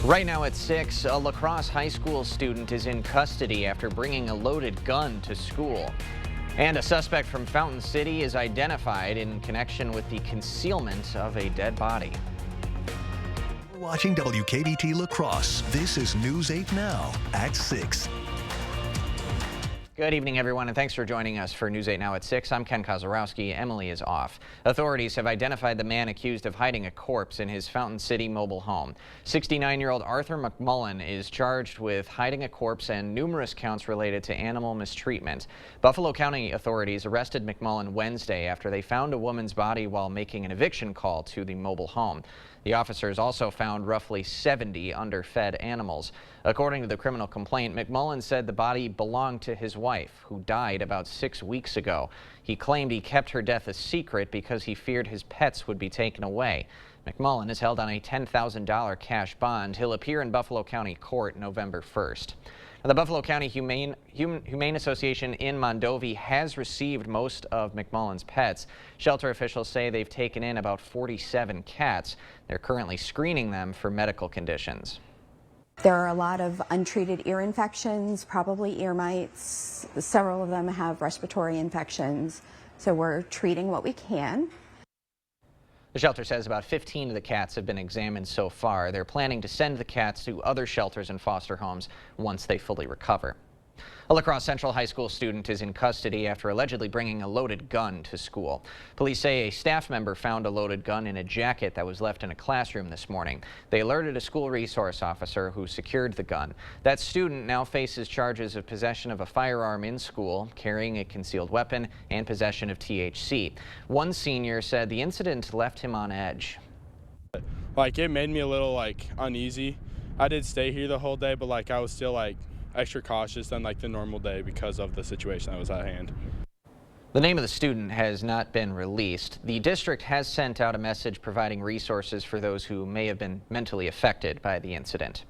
Right now at 6, a La Crosse high school student is in custody after bringing a loaded gun to school. And a suspect from Fountain City is identified in connection with the concealment of a dead body. Watching WKBT La Crosse. This is News 8 Now at 6. Good evening, everyone, and thanks for joining us for News 8 Now at 6. I'm Ken Kozorowski. Emily is off. Authorities have identified the man accused of hiding a corpse in his Fountain City mobile home. 69-year-old Arthur McMullen is charged with hiding a corpse and numerous counts related to animal mistreatment. Buffalo County authorities arrested McMullen Wednesday after they found a woman's body while making an eviction call to the mobile home. The officers also found roughly 70 underfed animals. According to the criminal complaint, McMullen said the body belonged to his wife, who died about 6 weeks ago. He claimed he kept her death a secret because he feared his pets would be taken away. McMullen is held on a $10,000 cash bond. He'll appear in Buffalo County Court November 1st. The Buffalo County Humane Association in Mondovi has received most of McMullen's pets. Shelter officials say they've taken in about 47 cats. They're currently screening them for medical conditions. There are a lot of untreated ear infections, probably ear mites. Several of them have respiratory infections, so we're treating what we can. The shelter says about 15 of the cats have been examined so far. They're planning to send the cats to other shelters and foster homes once they fully recover. A La Crosse Central High School student is in custody after allegedly bringing a loaded gun to school. Police say a staff member found a loaded gun in a jacket that was left in a classroom this morning. They alerted a school resource officer who secured the gun. That student now faces charges of possession of a firearm in school, carrying a concealed weapon, and possession of THC. One senior said the incident left him on edge. It made me a little uneasy. I did stay here the whole day, but I was still extra cautious than the normal day because of the situation that was at hand. The name of the student has not been released. The district has sent out a message providing resources for those who may have been mentally affected by the incident.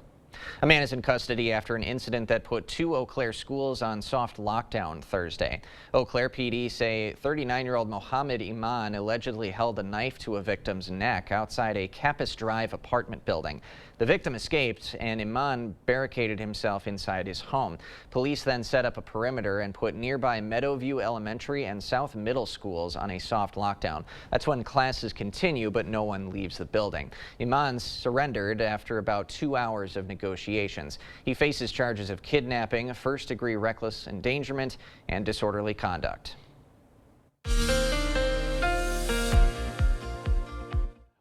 A man is in custody after an incident that put 2 Eau Claire schools on soft lockdown Thursday. Eau Claire PD say 39-year-old Mohammed Iman allegedly held a knife to a victim's neck outside a Cappus Drive apartment building. The victim escaped and Iman barricaded himself inside his home. Police then set up a perimeter and put nearby Meadowview Elementary and South Middle schools on a soft lockdown. That's when classes continue, but no one leaves the building. Iman surrendered after about 2 hours of negotiations. He faces charges of kidnapping, first-degree reckless endangerment, and disorderly conduct.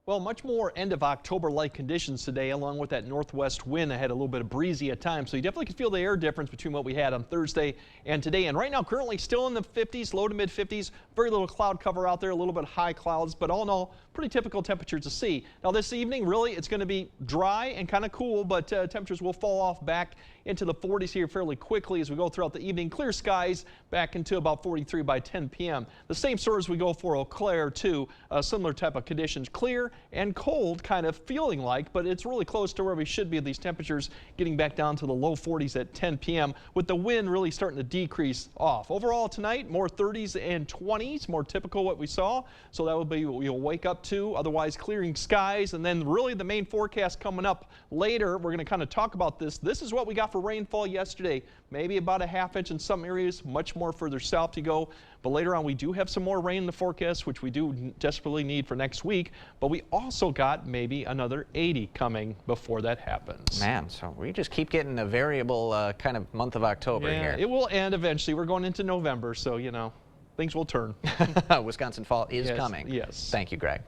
Well, much more end of October-like conditions today, along with that northwest wind that had a little bit of breezy at times. So you definitely can feel the air difference between what we had on Thursday and today. And right now, currently still in the 50s, low to mid 50s. Very little cloud cover out there, a little bit high clouds, but all in all, pretty typical temperatures to see. Now this evening, really, it's going to be dry and kind of cool, but temperatures will fall off back into the 40s here fairly quickly as we go throughout the evening. Clear skies back into about 43 by 10 p.m. The same sort as we go for Eau Claire, too. Similar type of conditions. Clear and cold kind of feeling like, but it's really close to where we should be at these temperatures, getting back down to the low 40s at 10 p.m. with the wind really starting to decrease off. Overall tonight, more 30s and 20s, more typical what we saw. So that will be what we'll wake up to. Otherwise, clearing skies, and then really the main forecast coming up later. We're going to kind of talk about this. This is what we got for rainfall yesterday. Maybe about a ½ inch in some areas, much more further south to go. But later on, we do have some more rain in the forecast, which we do desperately need for next week. But we also got maybe another 80 coming before that happens. Man, so we just keep getting a variable kind of month of October here. It will end eventually. We're going into November, so, you know, things will turn. Wisconsin fall is coming. Yes. Thank you, Greg.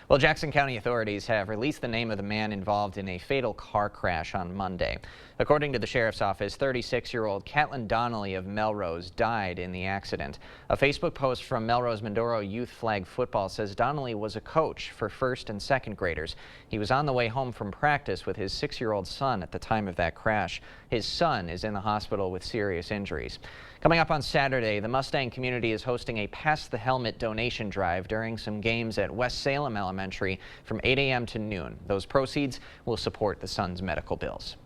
Well, Jackson County authorities have released the name of the man involved in a fatal car crash on Monday. According to the sheriff's office, 36-year-old Catlin Donnelly of Melrose died in the accident. A Facebook post from Melrose Mindoro Youth Flag Football says Donnelly was a coach for first and second graders. He was on the way home from practice with his 6-year-old son at the time of that crash. His son is in the hospital with serious injuries. Coming up on Saturday, the Mustang community is hosting a Pass the Helmet donation drive during some games at West Salem Elementary from 8 a.m. to noon. Those proceeds will support the son's medical bills.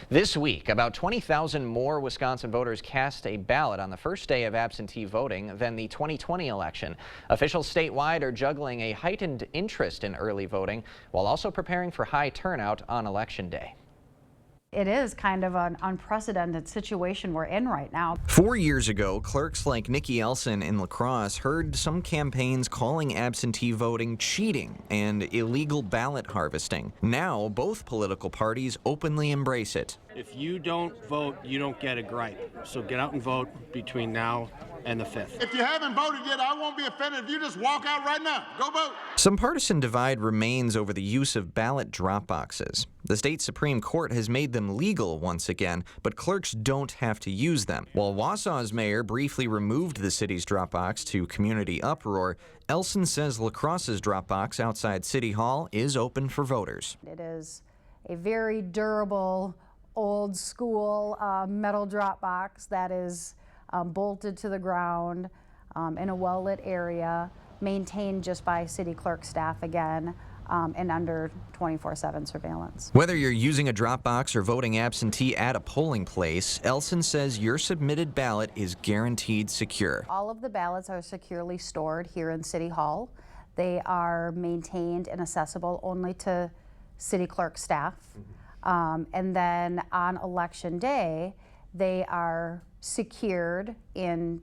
This week, about 20,000 more Wisconsin voters cast a ballot on the first day of absentee voting than the 2020 election. Officials statewide are juggling a heightened interest in early voting while also preparing for high turnout on Election Day. It is kind of an unprecedented situation we're in right now. 4 years ago, clerks like Nikki Elson in La Crosse heard some campaigns calling absentee voting cheating and illegal ballot harvesting. Now, both political parties openly embrace it. If you don't vote, you don't get a gripe. So get out and vote between now and the 5th. If you haven't voted yet, I won't be offended if you just walk out right now. Go vote. Some partisan divide remains over the use of ballot drop boxes. The state Supreme Court has made them legal once again, but clerks don't have to use them. While Wausau's mayor briefly removed the city's drop box to community uproar, Elson says La Crosse's drop box outside City Hall is open for voters. It is a very durable, old school metal drop box that is bolted to the ground in a well-lit area, maintained just by city clerk staff again, and under 24/7 surveillance. Whether you're using a drop box or voting absentee at a polling place, Elson says your submitted ballot is guaranteed secure. All of the ballots are securely stored here in City Hall. They are maintained and accessible only to city clerk staff. And then on Election Day, they are secured in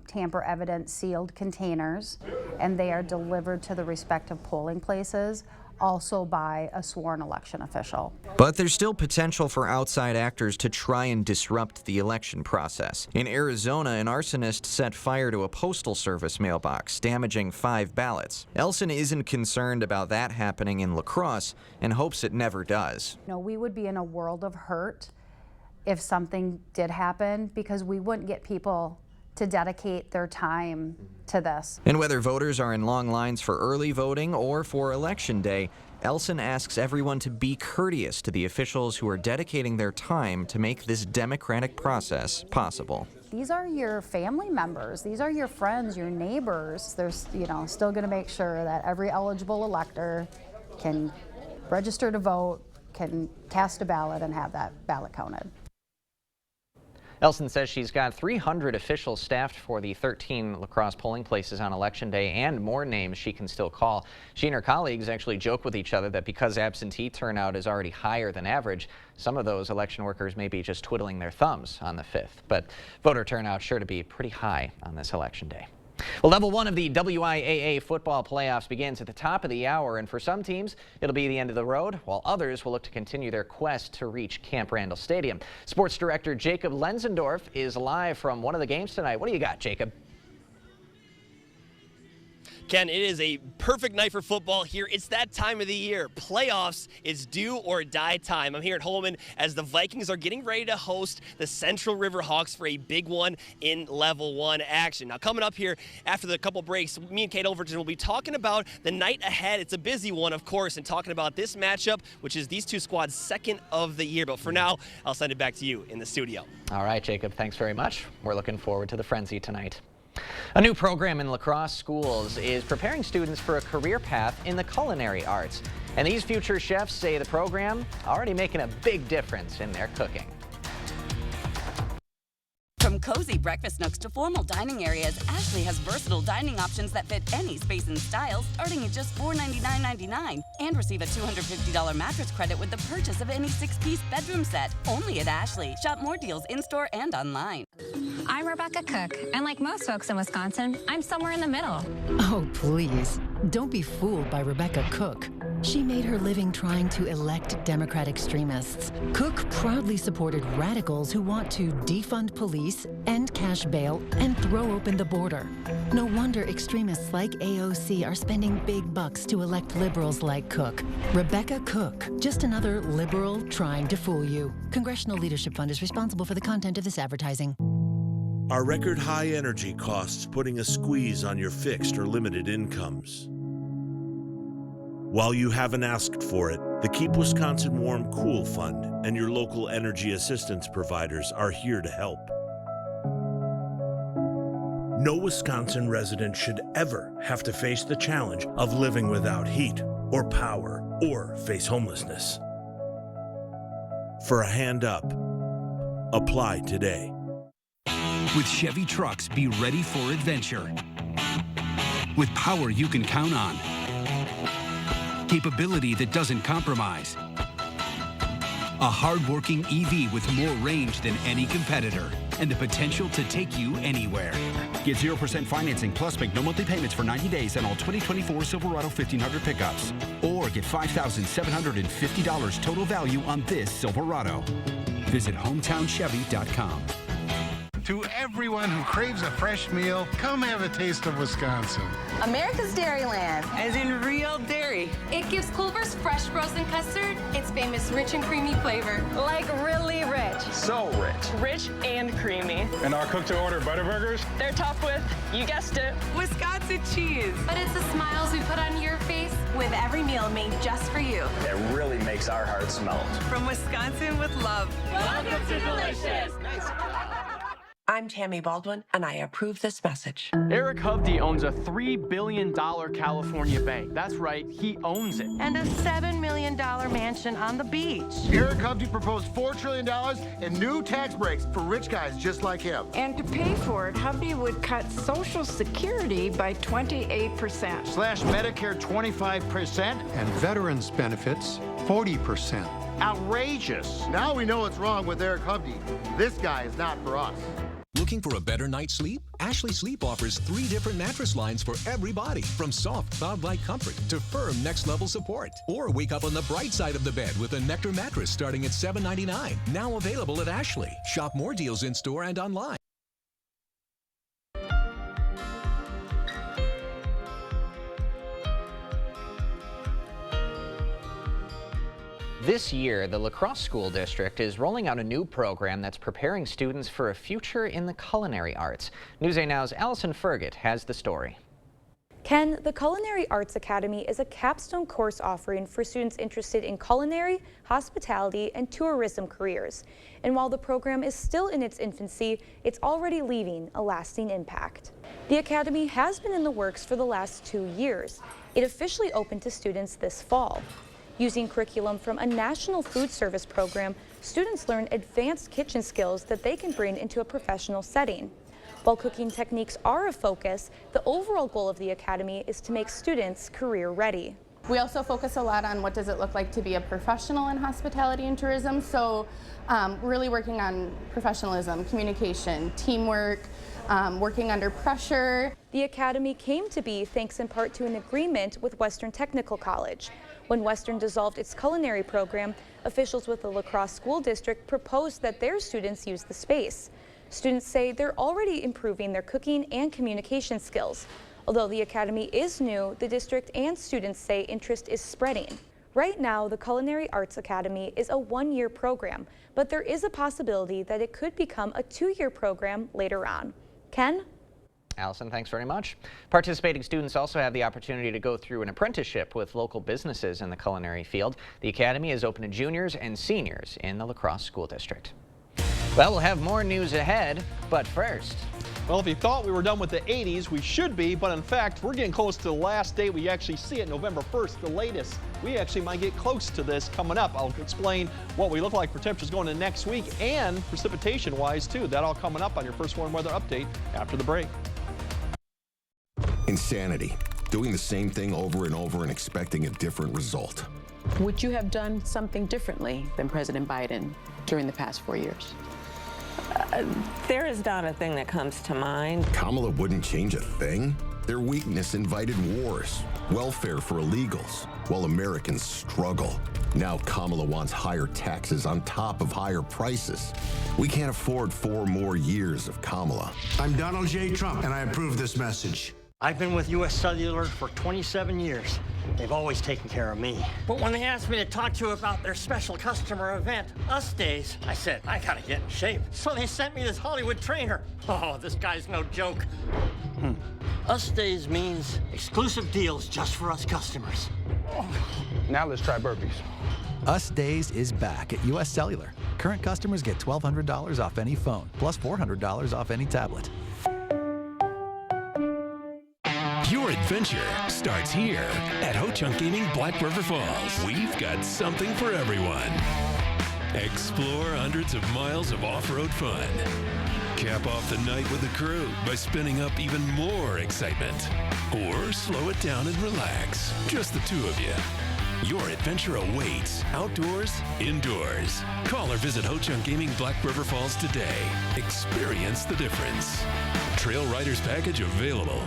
tamper evident sealed containers, and they are delivered to the respective polling places, also by a sworn election official. But there's still potential for outside actors to try and disrupt the election process. In Arizona, an arsonist set fire to a postal service mailbox, damaging 5 ballots. Elson isn't concerned about that happening in La Crosse and hopes it never does. You know, we would be in a world of hurt if something did happen, because we wouldn't get people to dedicate their time to this. And whether voters are in long lines for early voting or for Election Day, Elson asks everyone to be courteous to the officials who are dedicating their time to make this democratic process possible. These are your family members. These are your friends, your neighbors. There's, still going to make sure that every eligible elector can register to vote, can cast a ballot, and have that ballot counted. Elson says she's got 300 officials staffed for the 13 La Crosse polling places on Election Day and more names she can still call. She and her colleagues actually joke with each other that because absentee turnout is already higher than average, some of those election workers may be just twiddling their thumbs on the 5th. But voter turnout sure to be pretty high on this Election Day. Well, level 1 of the WIAA football playoffs begins at the top of the hour, and for some teams, it'll be the end of the road, while others will look to continue their quest to reach Camp Randall Stadium. Sports director Jacob Lenzendorf is live from one of the games tonight. What do you got, Jacob? Ken, it is a perfect night for football here. It's that time of the year. Playoffs is do or die time. I'm here at Holman as the Vikings are getting ready to host the Central River Hawks for a big one in level 1 action. Now, coming up here after the couple breaks, me and Kate Overton will be talking about the night ahead. It's a busy one, of course, and talking about this matchup, which is these two squads' second of the year. But for now, I'll send it back to you in the studio. All right, Jacob, thanks very much. We're looking forward to the frenzy tonight. A new program in La Crosse schools is preparing students for a career path in the culinary arts. And these future chefs say the program already making a big difference in their cooking. From cozy breakfast nooks to formal dining areas, Ashley has versatile dining options that fit any space and style, starting at just $499.99. And receive a $250 mattress credit with the purchase of any 6-piece bedroom set. Only at Ashley. Shop more deals in-store and online. I'm Rebecca Cook, and like most folks in Wisconsin, I'm somewhere in the middle. Oh, please. Don't be fooled by Rebecca Cook. She made her living trying to elect Democrat extremists. Cook proudly supported radicals who want to defund police, end cash bail, and throw open the border. No wonder extremists like AOC are spending big bucks to elect liberals like Cook. Rebecca Cook, just another liberal trying to fool you. Congressional Leadership Fund is responsible for the content of this advertising. Are record high energy costs putting a squeeze on your fixed or limited incomes? While you haven't asked for it, the Keep Wisconsin Warm Cool Fund and your local energy assistance providers are here to help. No Wisconsin resident should ever have to face the challenge of living without heat or power or face homelessness. for a hand up. Apply today. With Chevy trucks, be ready for adventure. With power you can count on. Capability that doesn't compromise. A hard-working EV with more range than any competitor and the potential to take you anywhere. Get 0% financing plus make no monthly payments for 90 days on all 2024 Silverado 1500 pickups. Or get $5,750 total value on this Silverado. Visit HometownChevy.com. To everyone who craves a fresh meal, come have a taste of Wisconsin. America's Dairyland, as in real dairy. It gives Culver's fresh frozen custard its famous rich and creamy flavor. Like really rich. So rich. Rich and creamy. And our cook-to-order Butterburgers? They're topped with, you guessed it, Wisconsin cheese. But it's the smiles we put on your face with every meal made just for you. It really makes our hearts melt. From Wisconsin with love. Welcome to Delicious. I'm Tammy Baldwin, and I approve this message. Eric Hovde owns a $3 billion California bank. That's right, he owns it. And a $7 million mansion on the beach. Eric Hovde proposed $4 trillion in new tax breaks for rich guys just like him. And to pay for it, Hovde would cut Social Security by 28%. Slash Medicare 25%. And veterans benefits 40%. Outrageous. Now we know what's wrong with Eric Hovde. This guy is not for us. Looking for a better night's sleep? Ashley Sleep offers 3 different mattress lines for everybody, from soft, cloud-like comfort to firm next-level support. Or wake up on the bright side of the bed with a Nectar mattress starting at $7.99. Now available at Ashley. Shop more deals in-store and online. This year, the La Crosse School District is rolling out a new program that's preparing students for a future in the culinary arts. News 8 Now's Allison Fergott has the story. Ken, the Culinary Arts Academy is a capstone course offering for students interested in culinary, hospitality, and tourism careers. And while the program is still in its infancy, it's already leaving a lasting impact. The Academy has been in the works for the last 2 years. It officially opened to students this fall. Using curriculum from a national food service program, students learn advanced kitchen skills that they can bring into a professional setting. While cooking techniques are a focus, the overall goal of the Academy is to make students career ready. We also focus a lot on what does it look like to be a professional in hospitality and tourism, so really working on professionalism, communication, teamwork, working under pressure. The Academy came to be thanks in part to an agreement with Western Technical College. When Western dissolved its culinary program, officials with the La Crosse School District proposed that their students use the space. Students say they're already improving their cooking and communication skills. Although the Academy is new, the district and students say interest is spreading. Right now, the Culinary Arts Academy is a 1-year program, but there is a possibility that it could become a 2-year program later on. Ken? Allison, thanks very much. Participating students also have the opportunity to go through an apprenticeship with local businesses in the culinary field. The Academy is open to juniors and seniors in the La Crosse School District. Well, we'll have more news ahead, but first. Well, if you thought we were done with the 80s, we should be, but in fact, we're getting close to the last day we actually see it, November 1st, the latest. We actually might get close to this coming up. I'll explain what we look like for temperatures going into next week and precipitation-wise, too. That all coming up on your First Warn Weather Update after the break. Insanity. Doing the same thing over and over and expecting a different result. Would you have done something differently than President Biden during the past 4 years? There is not a thing that comes to mind. Kamala wouldn't change a thing. Their weakness invited wars, welfare for illegals, while Americans struggle. Now Kamala wants higher taxes on top of higher prices. We can't afford 4 more years of Kamala. I'm Donald J. Trump, and I approve this message. I've been with U.S. Cellular for 27 years. They've always taken care of me. But when they asked me to talk to you about their special customer event, Us Days, I said, I gotta get in shape. So they sent me this Hollywood trainer. Oh, this guy's no joke. Us Days means exclusive deals just for us customers. Now let's try burpees. Us Days is back at U.S. Cellular. Current customers get $1,200 off any phone, plus $400 off any tablet. Your adventure starts here at Ho Chunk Gaming Black River Falls. We've got something for everyone. Explore hundreds of miles of off-road fun. Cap off the night with the crew by spinning up even more excitement. Or slow it down and relax. Just the two of you. Your adventure awaits, outdoors, indoors. Call or visit Ho-Chunk Gaming Black River Falls today. Experience the difference. Trail Riders Package available.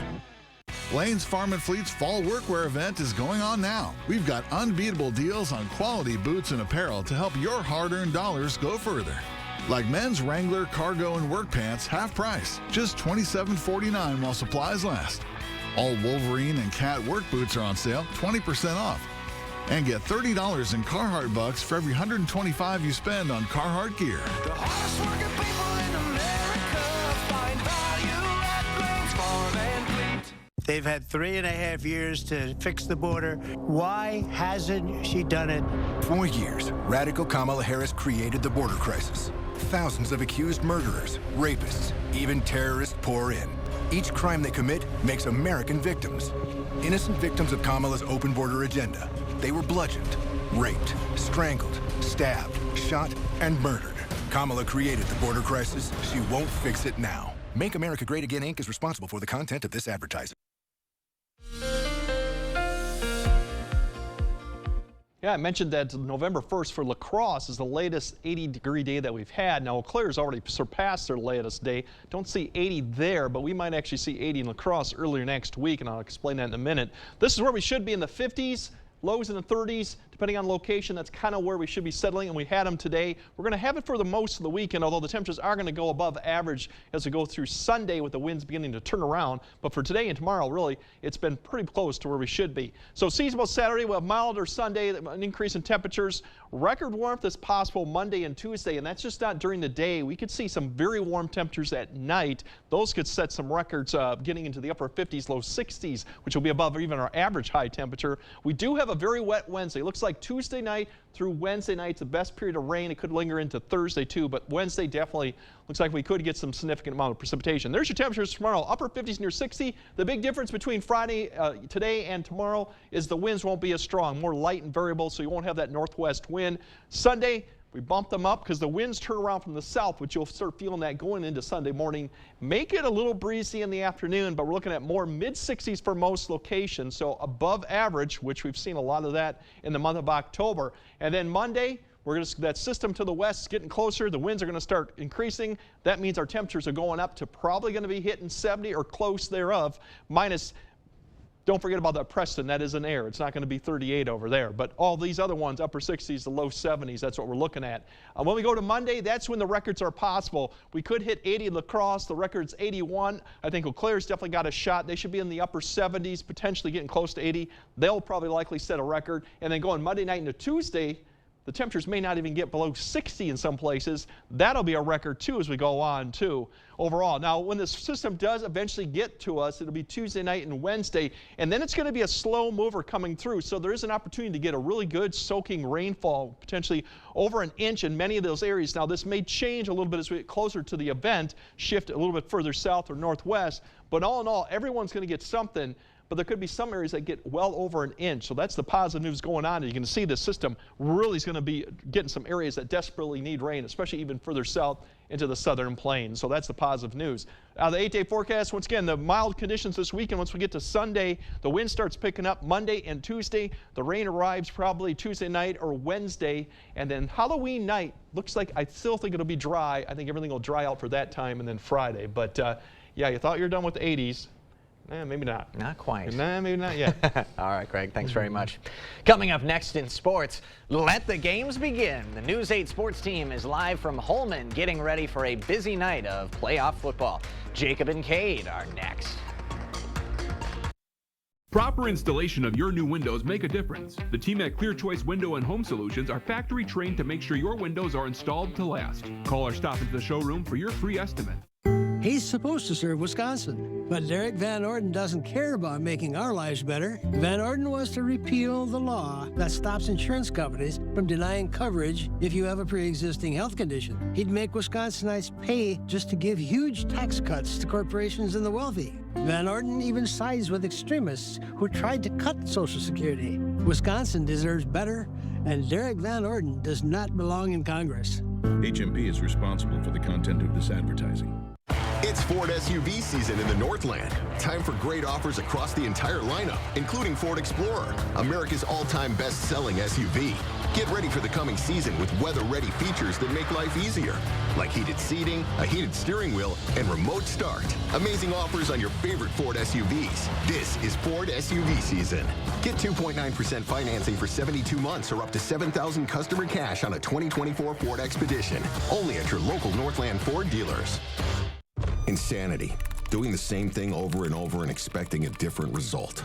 Lane's Farm and Fleet's Fall Workwear event is going on now. We've got unbeatable deals on quality boots and apparel to help your hard-earned dollars go further. Like men's Wrangler, cargo, and work pants, half price, just $27.49 while supplies last. All Wolverine and Cat work boots are on sale, 20% off. And get $30 in Carhartt bucks for every $125 you spend on Carhartt gear. The hardest working people in America find value at Lane's Farm and Fleet. They've had 3.5 years to fix the border. Why hasn't she done it? For years, radical Kamala Harris created the border crisis. Thousands of accused murderers, rapists, even terrorists pour in. Each crime they commit makes American victims. Innocent victims of Kamala's open border agenda. They were bludgeoned, raped, strangled, stabbed, shot, and murdered. Kamala created the border crisis. She won't fix it now. Make America Great Again, Inc. is responsible for the content of this advertising. Yeah, I mentioned that November 1st for La Crosse is the latest 80-degree day that we've had. Now, Eau Claire's already surpassed their latest day. Don't see 80 there, but we might actually see 80 in La Crosse earlier next week, and I'll explain that in a minute. This is where we should be in the 50s. Lows in the 30s, depending on location. That's kind of where we should be settling, and we had them today. We're going to have it for the most of the weekend, although the temperatures are going to go above average as we go through Sunday with the winds beginning to turn around. But for today and tomorrow, really, it's been pretty close to where we should be. So seasonable Saturday, we'll have milder Sunday, an increase in temperatures. Record warmth is possible Monday and Tuesday, and that's just not during the day. We could see some very warm temperatures at night. Those could set some records getting into the upper 50s, low 60s, which will be above even our average high temperature. We do have a very wet Wednesday. Looks like Tuesday night through Wednesday night's the best period of rain. It could linger into Thursday too, but Wednesday definitely looks like we could get some significant amount of precipitation. There's your temperatures tomorrow, upper 50s near 60. The big difference between Friday, today and tomorrow is the winds won't be as strong, more light and variable, so you won't have that northwest wind. Sunday, we bumped them up because the winds turn around from the south, which you'll start feeling that going into Sunday morning. Make it a little breezy in the afternoon, but we're looking at more mid-60s for most locations, so above average, which we've seen a lot of that in the month of October. And then Monday, that system to the west is getting closer. The winds are going to start increasing. That means our temperatures are going up to probably going to be hitting 70 or close thereof, minus. Don't forget about that Preston. That is an air. It's not going to be 38 over there. But all these other ones, upper 60s to low 70s, that's what we're looking at. When we go to Monday, that's when the records are possible. We could hit 80 La Crosse. The record's 81. I think Eau Claire's definitely got a shot. They should be in the upper 70s, potentially getting close to 80. They'll probably likely set a record. And then going Monday night into Tuesday, the temperatures may not even get below 60 in some places. That'll be a record, too, as we go on, too, overall. Now, when this system does eventually get to us, it'll be Tuesday night and Wednesday, and then it's going to be a slow mover coming through. So there is an opportunity to get a really good soaking rainfall, potentially over an inch in many of those areas. Now, this may change a little bit as we get closer to the event, shift a little bit further south or northwest. But all in all, everyone's going to get something. But there could be some areas that get well over an inch. So that's the positive news going on. And you can see the system really is going to be getting some areas that desperately need rain, especially even further south into the southern plains. So that's the positive news. The 8-day forecast, once again, the mild conditions this weekend. Once we get to Sunday, the wind starts picking up Monday and Tuesday. The rain arrives probably Tuesday night or Wednesday. And then Halloween night, looks like I still think it'll be dry. I think everything will dry out for that time, and then Friday. But yeah, you thought you were done with the 80s. Maybe not. Not quite. Nah, maybe not yet. All right, Greg, thanks very much. Coming up next in sports, let the games begin. The News 8 sports team is live from Holman, getting ready for a busy night of playoff football. Jacob and Cade are next. Proper installation of your new windows make a difference. The team at Clear Choice Window and Home Solutions are factory trained to make sure your windows are installed to last. Call or stop into the showroom for your free estimate. He's supposed to serve Wisconsin, but Derek Van Orden doesn't care about making our lives better. Van Orden wants to repeal the law that stops insurance companies from denying coverage if you have a pre-existing health condition. He'd make Wisconsinites pay just to give huge tax cuts to corporations and the wealthy. Van Orden even sides with extremists who tried to cut Social Security. Wisconsin deserves better, And Derek Van Orden does not belong in Congress. HMP is responsible for the content of this advertising. It's Ford SUV season in the Northland. Time for great offers across the entire lineup, including Ford Explorer, America's all-time best-selling SUV. Get ready for the coming season with weather-ready features that make life easier, like heated seating, a heated steering wheel, and remote start. Amazing offers on your favorite Ford SUVs. This is Ford SUV season. Get 2.9% financing for 72 months or up to $7,000 customer cash on a 2024 Ford Expedition. Only at your local Northland Ford dealers. Insanity. Doing the same thing over and over and expecting a different result.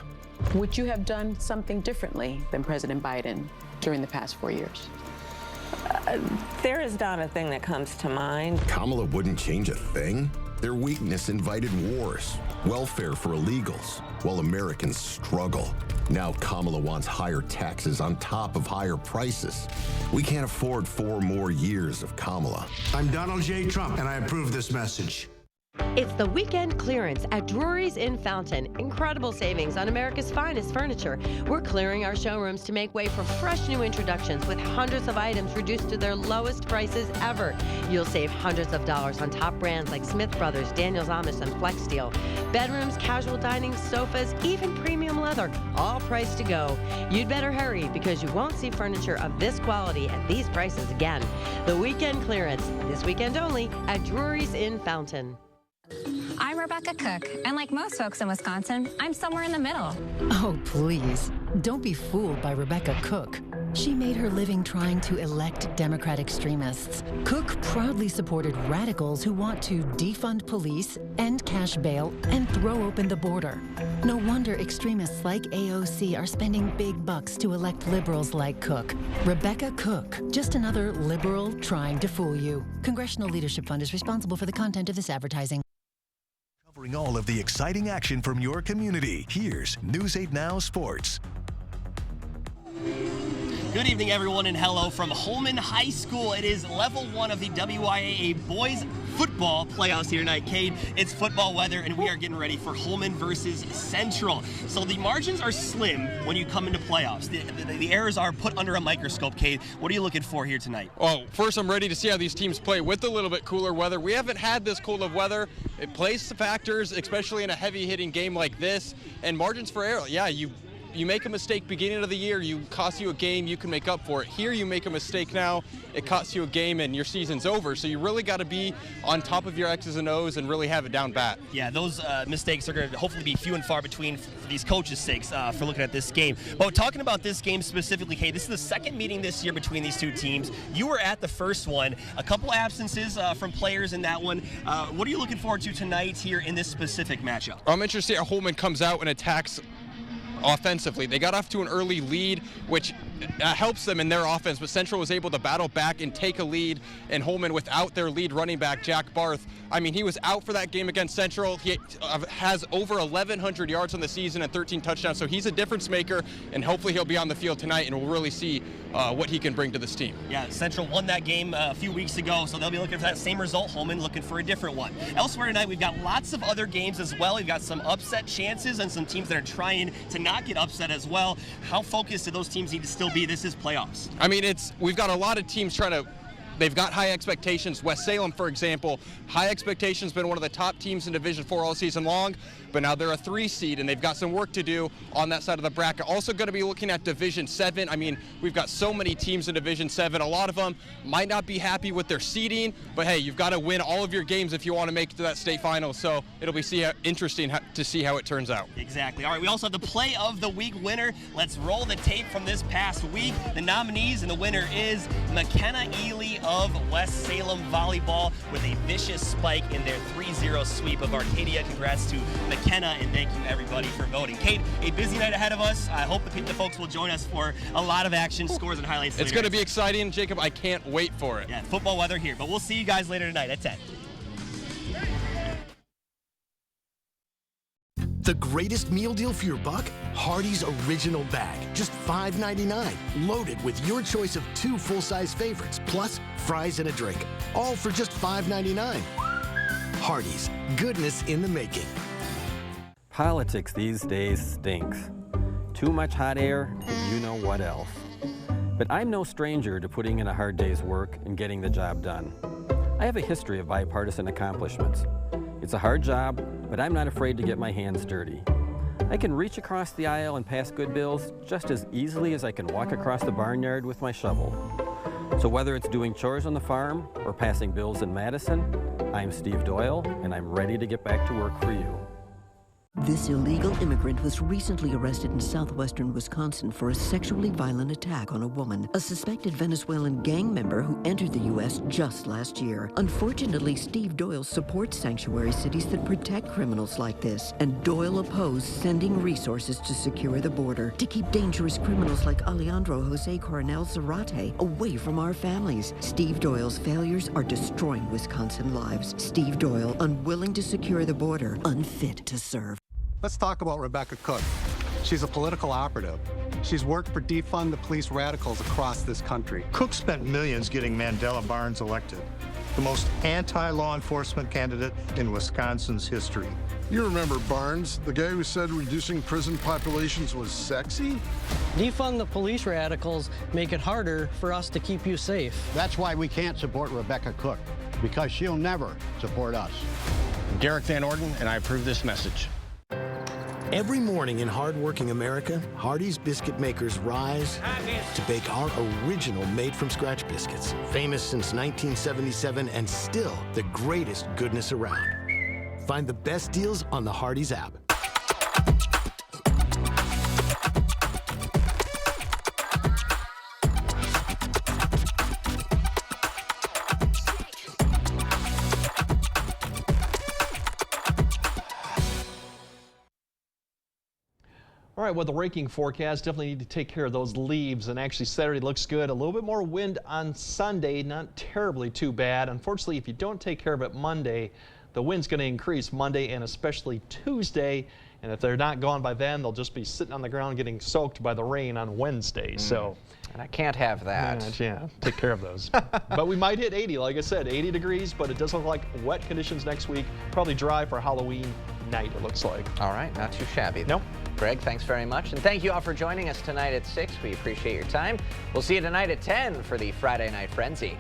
Would you have done something differently than President Biden during the past 4 years? There is not a thing that comes to mind. Kamala wouldn't change a thing? Their weakness invited wars, welfare for illegals, while Americans struggle. Now Kamala wants higher taxes on top of higher prices. We can't afford 4 more years of Kamala. I'm Donald J. Trump, and I approve this message. It's the weekend clearance at Drury's in Fountain. Incredible savings on America's finest furniture. We're clearing our showrooms to make way for fresh new introductions with hundreds of items reduced to their lowest prices ever. You'll save hundreds of dollars on top brands like Smith Brothers, Daniels Amish, and Flex Steel. Bedrooms, casual dining, sofas, even premium leather, all priced to go. You'd better hurry because you won't see furniture of this quality at these prices again. The weekend clearance, this weekend only, at Drury's in Fountain. I'm Rebecca Cook, and like most folks in Wisconsin, I'm somewhere in the middle. Oh, please. Don't be fooled by Rebecca Cook. She made her living trying to elect Democrat extremists. Cook proudly supported radicals who want to defund police, end cash bail, and throw open the border. No wonder extremists like AOC are spending big bucks to elect liberals like Cook. Rebecca Cook, just another liberal trying to fool you. Congressional Leadership Fund is responsible for the content of this advertising. Covering all of the exciting action from your community, here's News 8 Now Sports. Good evening, everyone, and hello from Holman High School. It is level 1 of the WIAA boys football playoffs here tonight. Cade, it's football weather, and we are getting ready for Holman versus Central. So the margins are slim when you come into playoffs. The errors are put under a microscope. Cade, what are you looking for here tonight? Well, first, I'm ready to see how these teams play with a little bit cooler weather. We haven't had this cold of weather. It plays the factors, especially in a heavy-hitting game like this. And margins for error, yeah, you make a mistake beginning of the year, you cost you a game, you can make up for it. Here you make a mistake now, it costs you a game and your season's over. So you really got to be on top of your X's and O's and really have it down pat. Yeah, those mistakes are going to hopefully be few and far between for these coaches' sakes for looking at this game. But talking about this game specifically, hey, this is the second meeting this year between these two teams. You were at the first one. A couple absences from players in that one. What are you looking forward to tonight here in this specific matchup? I'm interested how Holman comes out and attacks offensively. They got off to an early lead, which helps them in their offense, but Central was able to battle back and take a lead, and Holman, without their lead running back, Jack Barth, I mean, he was out for that game against Central. He has over 1,100 yards on the season and 13 touchdowns, so he's a difference maker, and hopefully he'll be on the field tonight, and we'll really see what he can bring to this team. Yeah, Central won that game a few weeks ago, so they'll be looking for that same result. Holman looking for a different one. Elsewhere tonight, we've got lots of other games as well. We've got some upset chances and some teams that are trying to not get upset as well. How focused do those teams need to still be? This is playoffs. I mean, we've got a lot of teams trying to. They've got high expectations. West Salem, for example, high expectations, been one of the top teams in Division 4 all season long, but now they're a 3 seed, and they've got some work to do on that side of the bracket. Also going to be looking at Division 7. I mean, we've got so many teams in Division 7. A lot of them might not be happy with their seeding, but hey, you've got to win all of your games if you want to make it to that state final, so it'll be interesting to see how it turns out. Exactly. All right, we also have the Play of the Week winner. Let's roll the tape from this past week. The nominees and the winner is McKenna Ely of West Salem Volleyball with a vicious spike in their 3-0 sweep of Arcadia. Congrats to McKenna, and thank you everybody for voting. Kate, a busy night ahead of us. I hope the folks will join us for a lot of action, scores, and highlights. It's going to be exciting, Jacob. I can't wait for it. Yeah, football weather here, but we'll see you guys later tonight at 10. The greatest meal deal for your buck? Hardee's Original Bag. Just $5.99. Loaded with your choice of 2 full-size favorites, plus fries and a drink. All for just $5.99. Hardee's. Goodness in the making. Politics these days stinks. Too much hot air, and you know what else. But I'm no stranger to putting in a hard day's work and getting the job done. I have a history of bipartisan accomplishments. It's a hard job, but I'm not afraid to get my hands dirty. I can reach across the aisle and pass good bills just as easily as I can walk across the barnyard with my shovel. So whether it's doing chores on the farm or passing bills in Madison, I'm Steve Doyle, and I'm ready to get back to work for you. This illegal immigrant was recently arrested in southwestern Wisconsin for a sexually violent attack on a woman, a suspected Venezuelan gang member who entered the U.S. just last year. Unfortunately, Steve Doyle supports sanctuary cities that protect criminals like this, and Doyle opposed sending resources to secure the border to keep dangerous criminals like Alejandro Jose Coronel Zarate away from our families. Steve Doyle's failures are destroying Wisconsin lives. Steve Doyle, unwilling to secure the border, unfit to serve. Let's talk about Rebecca Cook. She's a political operative. She's worked for Defund the Police radicals across this country. Cook spent millions getting Mandela Barnes elected, the most anti-law enforcement candidate in Wisconsin's history. You remember Barnes, the guy who said reducing prison populations was sexy? Defund the police radicals make it harder for us to keep you safe. That's why we can't support Rebecca Cook, because she'll never support us. Derek Van Orden, and I approve this message. Every morning in hardworking America, Hardee's biscuit makers rise to bake our original made-from-scratch biscuits. Famous since 1977 and still the greatest goodness around. Find the best deals on the Hardee's app. All right, well, the raking forecast, definitely need to take care of those leaves. And actually, Saturday looks good. A little bit more wind on Sunday, not terribly too bad. Unfortunately, if you don't take care of it Monday, the wind's going to increase Monday and especially Tuesday. And if they're not gone by then, they'll just be sitting on the ground getting soaked by the rain on Wednesday. So, and I can't have that. Yeah, take care of those. But we might hit 80, like I said, 80 degrees, but it does look like wet conditions next week. Probably dry for Halloween night, it looks like. All right, not too shabby. Nope. Greg, thanks very much. And thank you all for joining us tonight at 6. We appreciate your time. We'll see you tonight at 10 for the Friday Night Frenzy.